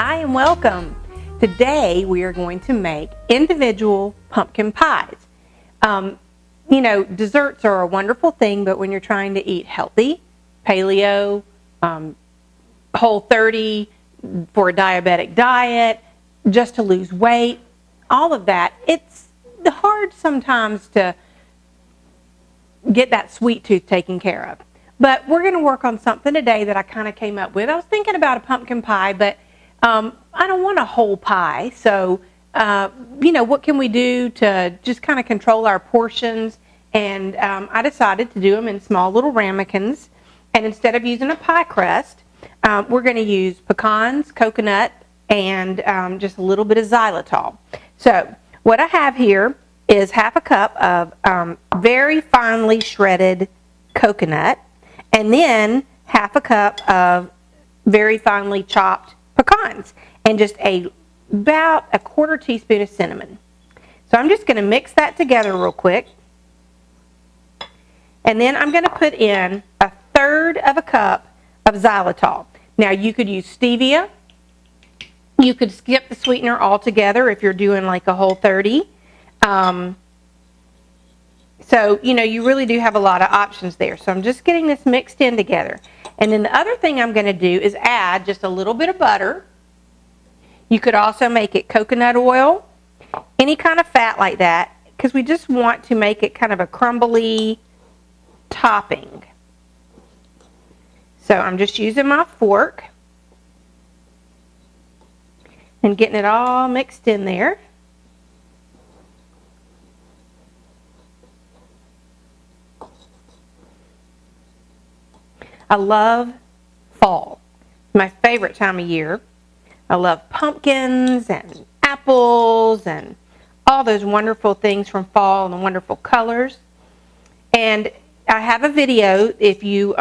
Hi and welcome. Today we are going to make individual pumpkin pies. Desserts are a wonderful thing, but when you're trying to eat healthy, paleo, Whole30 for a diabetic diet, just to lose weight, all of that, it's hard sometimes to get that sweet tooth taken care of. But we're going to work on something today that I kind of came up with. I was thinking about a pumpkin pie, but I don't want a whole pie. So, what can we do to just kind of control our portions? And I decided to do them in small little ramekins. And instead of using a pie crust, we're going to use pecans, coconut, and just a little bit of xylitol. So what I have here is half a cup of very finely shredded coconut, and then half a cup of very finely chopped pecans, and just about a quarter teaspoon of cinnamon. So I'm just going to mix that together real quick. And then I'm going to put in a third of a cup of xylitol. Now you could use stevia. You could skip the sweetener altogether if you're doing like a Whole30. So, you really do have a lot of options there. So I'm just getting this mixed in together. And then the other thing I'm going to do is add just a little bit of butter. You could also make it coconut oil, any kind of fat like that, because we just want to make it kind of a crumbly topping. So I'm just using my fork and getting it all mixed in there. I love fall. My favorite time of year. I love pumpkins and apples and all those wonderful things from fall and the wonderful colors. And I have a video if you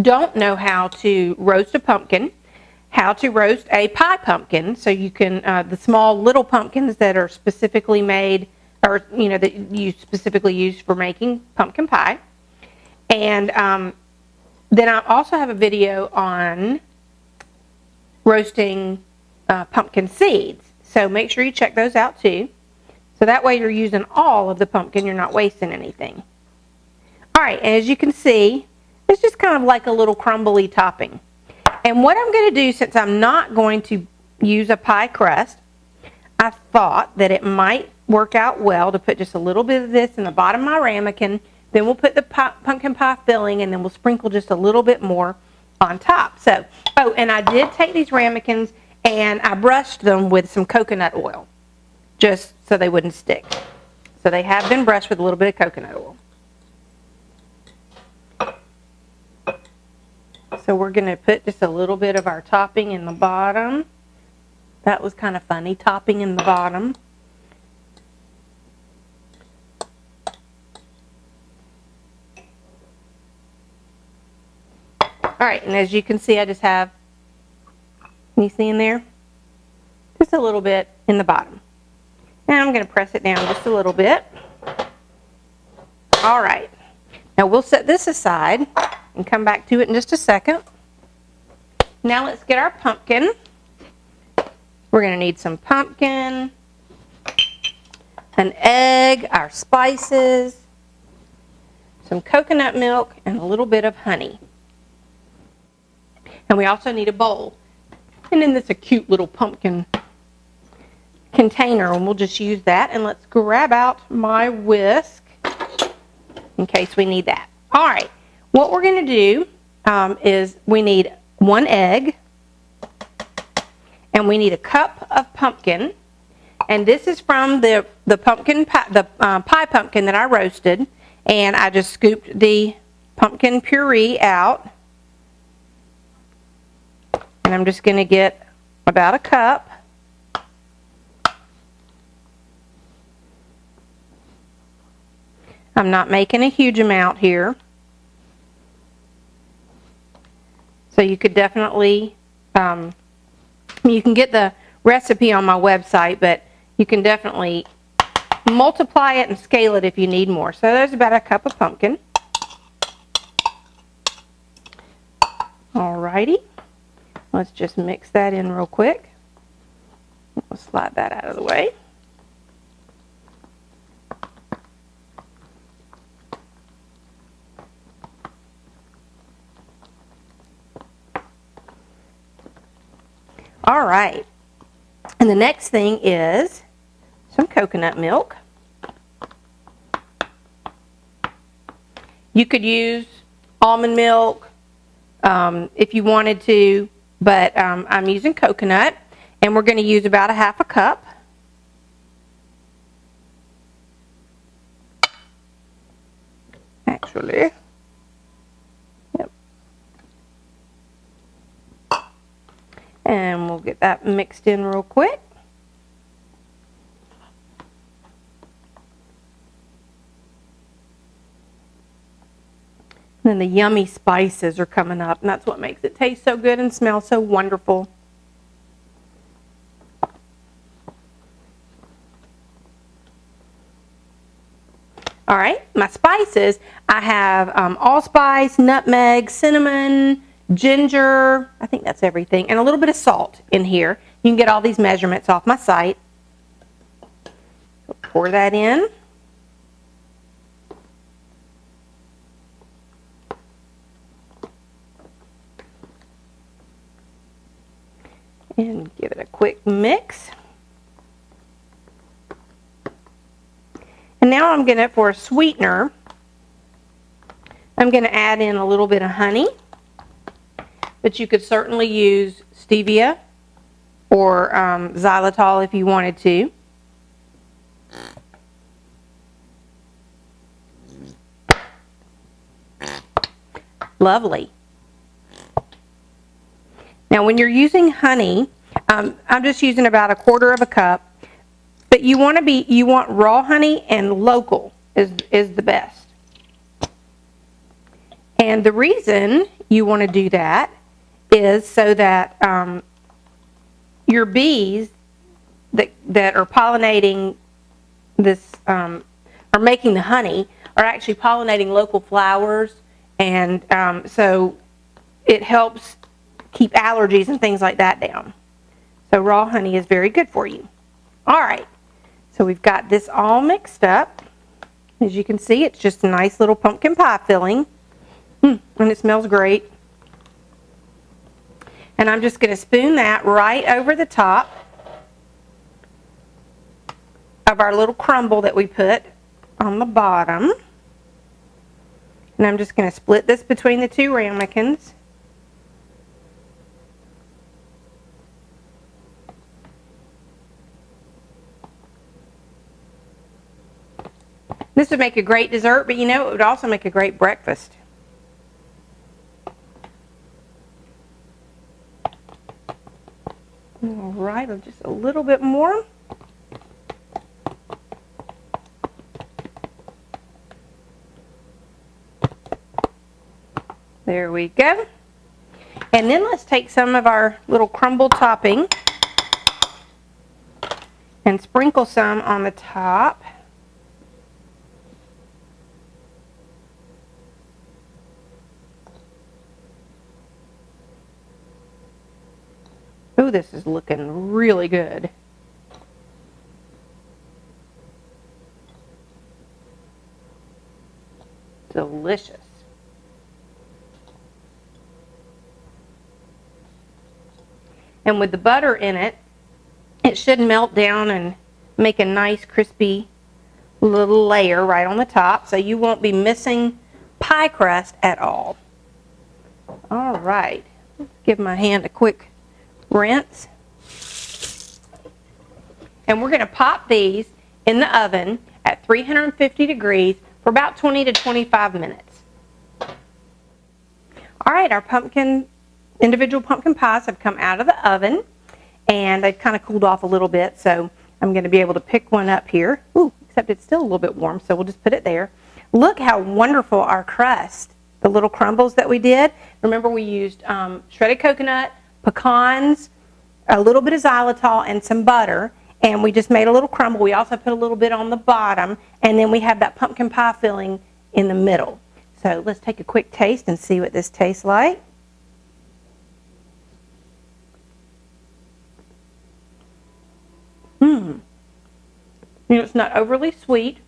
don't know how to roast a pumpkin, how to roast a pie pumpkin. So you can, the small little pumpkins that are specifically made, or that you specifically use for making pumpkin pie. And then I also have a video on roasting pumpkin seeds. So make sure you check those out too. So that way you're using all of the pumpkin, you're not wasting anything. All right, and as you can see, it's just kind of like a little crumbly topping. And what I'm going to do, since I'm not going to use a pie crust, I thought that it might work out well to put just a little bit of this in the bottom of my ramekin. Then we'll put the pumpkin pie filling, and then we'll sprinkle just a little bit more on top. So, and I did take these ramekins and I brushed them with some coconut oil, just so they wouldn't stick. So they have been brushed with a little bit of coconut oil. So we're going to put just a little bit of our topping in the bottom. That was kind of funny, topping in the bottom. All right, and as you can see, I just have, can you see in there? Just a little bit in the bottom. And I'm going to press it down just a little bit. All right. Now we'll set this aside and come back to it in just a second. Now let's get our pumpkin. We're going to need some pumpkin, an egg, our spices, some coconut milk, and a little bit of honey. And we also need a bowl. And then this a cute little pumpkin container, and we'll just use that. And let's grab out my whisk in case we need that. All right, what we're going to do is we need 1 egg, and we need a cup of pumpkin. And this is from the pumpkin pie, pie pumpkin that I roasted, and I just scooped the pumpkin puree out. And I'm just going to get about a cup. I'm not making a huge amount here. So you could definitely, you can get the recipe on my website, but you can definitely multiply it and scale it if you need more. So there's about a cup of pumpkin. Alrighty. Let's just mix that in real quick. We'll slide that out of the way. All right. And the next thing is some coconut milk. You could use almond milk if you wanted to, but I'm using coconut, and we're going to use about a half a cup. Actually, yep. And we'll get that mixed in real quick. And then the yummy spices are coming up, and that's what makes it taste so good and smell so wonderful. All right, my spices, I have allspice, nutmeg, cinnamon, ginger, I think that's everything, and a little bit of salt in here. You can get all these measurements off my site. So pour that in. And give it a quick mix. And now I'm going to, for a sweetener, I'm going to add in a little bit of honey. But you could certainly use stevia or xylitol if you wanted to. Lovely. Now when you're using honey, I'm just using about 1/4 cup, but you want raw honey, and local is the best. And the reason you want to do that is so that your bees that are pollinating this, are making the honey, are actually pollinating local flowers, and so it helps keep allergies and things like that down. So raw honey is very good for you. All right, so we've got this all mixed up. As you can see, it's just a nice little pumpkin pie filling, and it smells great. And I'm just going to spoon that right over the top of our little crumble that we put on the bottom. And I'm just going to split this between the 2 ramekins. This would make a great dessert, but you know, it would also make a great breakfast. All right, just a little bit more. There we go. And then let's take some of our little crumble topping and sprinkle some on the top. Oh, this is looking really good. Delicious. And with the butter in it, it should melt down and make a nice crispy little layer right on the top, so you won't be missing pie crust at all. All right, let's give my hand a quick rinse. And we're going to pop these in the oven at 350 degrees for about 20 to 25 minutes. All right, our individual pumpkin pies have come out of the oven, and they've kind of cooled off a little bit, so I'm going to be able to pick one up here. Ooh, except it's still a little bit warm, so we'll just put it there. Look how wonderful our crust, the little crumbles that we did. Remember, we used shredded coconut, pecans, a little bit of xylitol, and some butter, and we just made a little crumble. We also put a little bit on the bottom, and then we have that pumpkin pie filling in the middle. So let's take a quick taste and see what this tastes like. It's not overly sweet,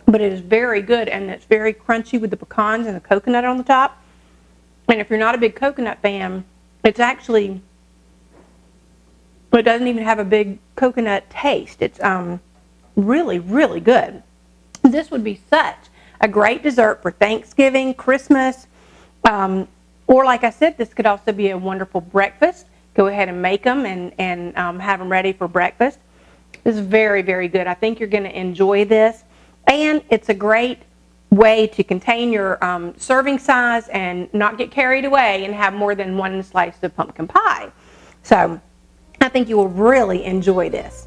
but it is very good, and it's very crunchy with the pecans and the coconut on the top. And if you're not a big coconut fan, it doesn't even have a big coconut taste. It's really, really good. This would be such a great dessert for Thanksgiving, Christmas, or like I said, this could also be a wonderful breakfast. Go ahead and make them and have them ready for breakfast. This is very, very good. I think you're going to enjoy this. And it's a great way to contain your serving size and not get carried away and have more than one slice of pumpkin pie. So I think you will really enjoy this.